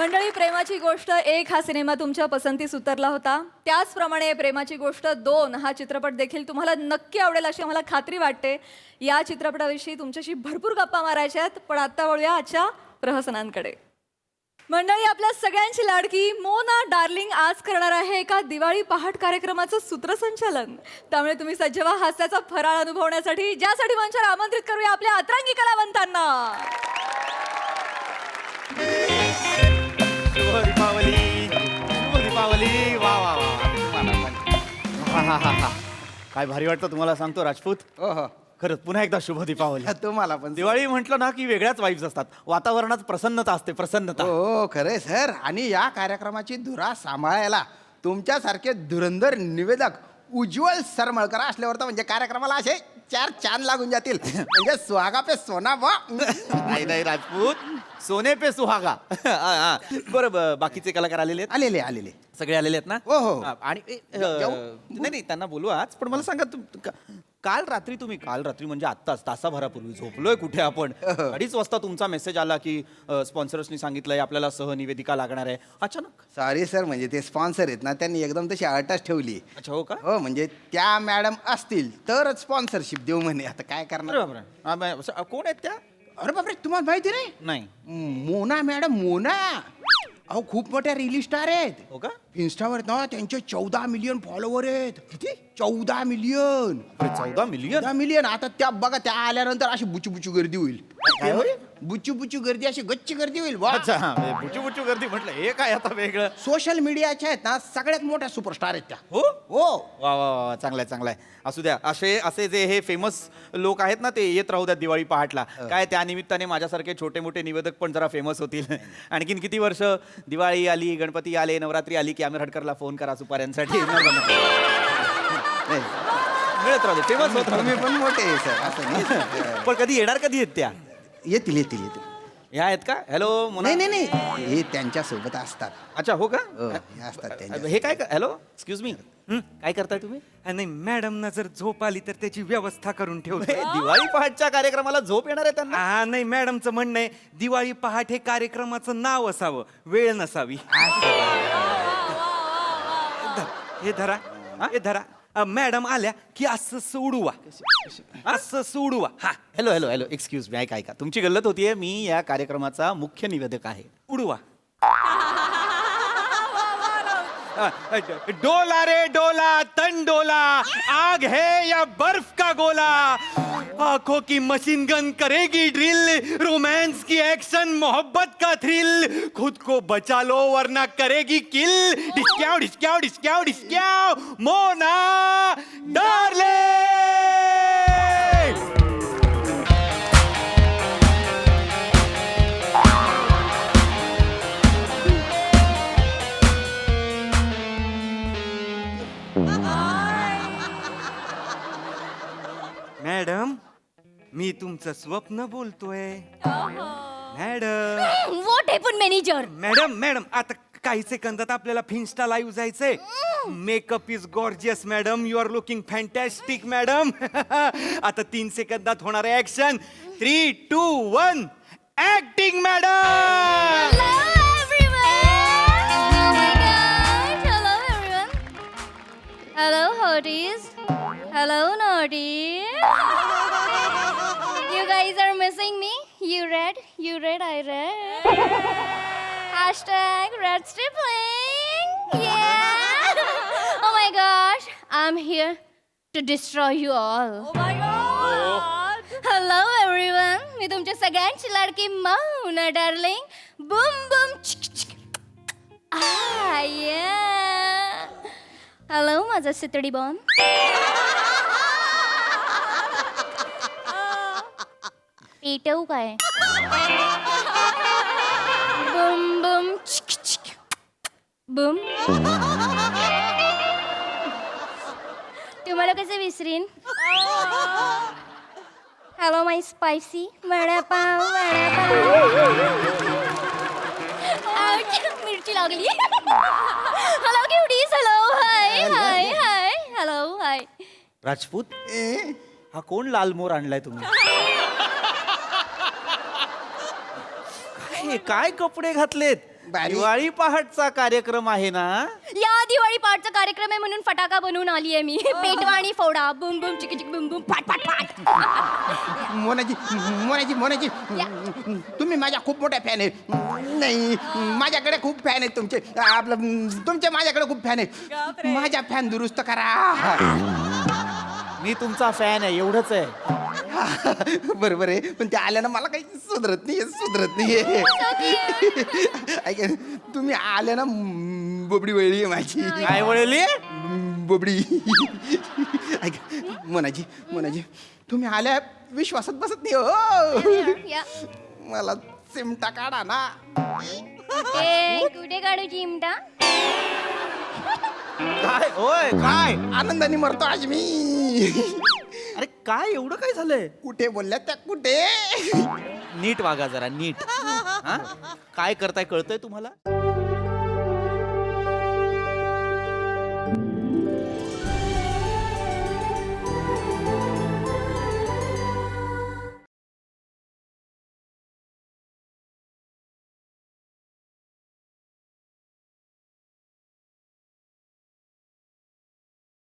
मंडळी, प्रेमाची गोष्ट 1 हा सिनेमा तुमच्या पसंतीस उतरला होता. त्याचप्रमाणे प्रेमाची गोष्ट 2 हा चित्रपट देखील तुम्हाला नक्की आवडेल अशी आम्हाला खात्री वाटते. या चित्रपटाविषयी तुमच्याशी भरपूर गप्पा मारायच्या आहेत, पण आता वळूया आजच्या प्रहसनांकडे. मंडळी, आपल्या सगळ्यांची लाडकी मोना डार्लिंग आज करणार आहे एका दिवाळी पहाट कार्यक्रमाचं सूत्रसंचालन. त्यामुळे तुम्ही सज्ज व्हा हास्याचा फराळ अनुभवण्यासाठी, ज्यासाठी मंचावर आमंत्रित करूया आपल्या अतरंगी कलावंतांना. शुभ दीपावली, शुभ दीपावली. वा वा वा, काय भारी वाटतं तुम्हाला सांगतो राजपूत. खरंच पुन्हा एकदा शुभ दीपावली. तुम्हाला पण दिवाळी म्हटलं ना की वेगळ्याच वाईब्स असतात, वातावरणात प्रसन्नता असते, प्रसन्नता. हो खरे सर. आणि या कार्यक्रमाची धुरा सांभाळायला तुमच्यासारखे धुरंधर निवेदक उज्ज्वल सरमळकर असल्यावर तर म्हणजे कार्यक्रमाला असे 4 चांद लागून जातील. म्हणजे सुहागा पे सोना वा. नाही नाही राजपूत, सोने पे सुहागा. बरं, बाकीचे कलाकार आलेले आहेत? आलेले सगळे आलेले आहेत ना? हो, हो. आणि नाही त्यांना बोलू आज. पण मला सांगा, काल रात्री म्हणजे आत्ताच तासाभरापूर्वी झोपलोय कुठे आपण? 2:30 वाजता तुमचा मेसेज आला की स्पॉन्सर्सनी सांगितलंय आपल्याला सहनिवेदिका लागणार आहे. अचानक? सॉरी सर, म्हणजे ते स्पॉन्सर आहेत ना, त्यांनी एकदम तशी अटच ठेवली. अच्छा, हो का? हो, म्हणजे त्या मॅडम असतील तरच स्पॉन्सरशिप देऊ म्हणे. आता काय करणार? कोण आहेत त्या? अरे बापरे, तुम्हाला माहिती नाही? नाही. मोना मॅडम, मोना. अहो, खूप मोठ्या रील स्टार आहेत. हो का? इन्स्टावर ना त्यांचे 14 मिलियन फॉलोवर आहेत. किती? 14 मिलियन. 14 मिलियन? 14 मिलियन. आता त्या बघा, त्या आल्यानंतर अशी बुचू गर्दी होईल. काय होईल? बुचू गर्दी, अशी गच्ची गर्दी होईल. वा. अच्छा, बुचू गर्दी म्हटलं, हे काय आता वेगळं? सोशल मीडियाच्या आहेत ना सगळ्यात मोठ्या सुपरस्टार आहेत त्या. हो हो. वा वा वा, चांगलाय. असू द्या. असे जे हे फेमस लोक आहेत ना, ते येत राहू द्या दिवाळी पहाटला. काय त्या निमित्ताने माझ्यासारखे छोटे मोठे निवेदक पण जरा फेमस होतील. आणखीन किती वर्ष? दिवाळी आली, गणपती आले, नवरात्री आली की आमिर हटकरला फोन करा सुपाऱ्यांसाठी. मिळत राहू दे, फेमस होत राहू तुम्ही पण मोठे आहे सर. असं नाही. दे. पण कधी येणार, कधी आहेत त्या? येतील. ह्या आहेत का? हॅलो मोना. नाही, हे त्यांच्या सोबत असतात. अच्छा, हो का? हे असतात त्यांच्या. हे काय? हॅलो, एक्सक्यूज मी, काय करताय तुम्ही? नाही, मॅडमना जर झोप आली तर त्याची व्यवस्था करून ठेवतो. दिवाळी पहाटच्या कार्यक्रमाला झोप येणार आहे त्यांना? हा, नाही, मॅडमचं म्हणणं आहे दिवाळी पहाट हे कार्यक्रमाचं नाव असावं, वेळ नसावी. हे धरा. मॅडम आल्या की असं सोडवा. हा, हॅलो, एक्सक्यूज मी, ऐका. तुमची गल्लत होतीये. मी या कार्यक्रमाचा मुख्य निवेदक आहे. उडवा. डोला रे डोला, तन डोला, आग है या बर्फ का गोला, आंखों की मशीन गन करेगी ड्रिल, रोमांस की एक्शन, मोहब्बत का थ्रिल, खुद को बचा लो वरना करेगी किल, डिस्क्याव, मोना डार्लिंग. मॅडम, मी तुमचं स्वप्न बोलतोय. Madam. What happen manager? Madam, आता काही सेकंदात आपल्याला फिन्स्टा लाईव्ह जायचंय. Makeup is gorgeous madam, you are looking fantastic madam. आता 3 सेकंदात होणार आहे action. 3, 2, 1 acting madam. Hello, hotties. Hello, naughties. You guys are missing me. You read, I read. Hashtag red stippling. Yeah. Oh my gosh, I'm here to destroy you all. Oh my God! Hello, everyone. मी तुमच्या सगळ्यांची लाडकी Mona darling. Boom, boom. Yeah. Hello, माझा सितडी bomb. पेटवू काय? बुम बुम बुम. तुम्हाला कसं विसरीन? Hello, माय spicy vada pav. मिरची लागली. हॅलो क्युटीज. हाय. हॅलो, हाय. राजपूत, हा कोण लाल मोर आणलाय तुम्ही? काय कपडे घातलेत? भारी. दिवाळी पहाटचा कार्यक्रम आहे ना? या दिवाळी पहाटचा कार्यक्रम आहे म्हणून फटाका बनवून आली आहे मी. पेटवा आणि फोडा, बुम बुम चिकी चिक बुम बुम फाट फाट फाट. मोनाजी मोनाजी मोनाजी तुम्ही माझ्या खूप मोठ्या फॅन आहे. नाही, माझ्याकडे खूप फॅन आहेत तुमचे. तुमचे माझ्याकडे खूप फॅन आहेत. माझ्या फॅन दुरुस्त करा. मी तुमचा फॅन आहे, एवढंच आहे. बरोबर आहे, पण ते आल्यानं मला काही सुधरत नाही. ऐका, तुम्ही आल्यानं बोबडी वळली आहे माझी. काय वळली? बोबडी. ऐका मोनाजी तुम्ही आल्या विश्वासात बसत नाही हो. या. मला चिमटा काढा ना. कुठे काढू चिमटा? काय होय काय? आनंदाने मरतो आज मी. अरे काय एवढं काय झालंय? कुठे बोलल्या त्या कुठे? नीट वागा जरा नीट. हा? काय करताय कळतंय तुम्हाला?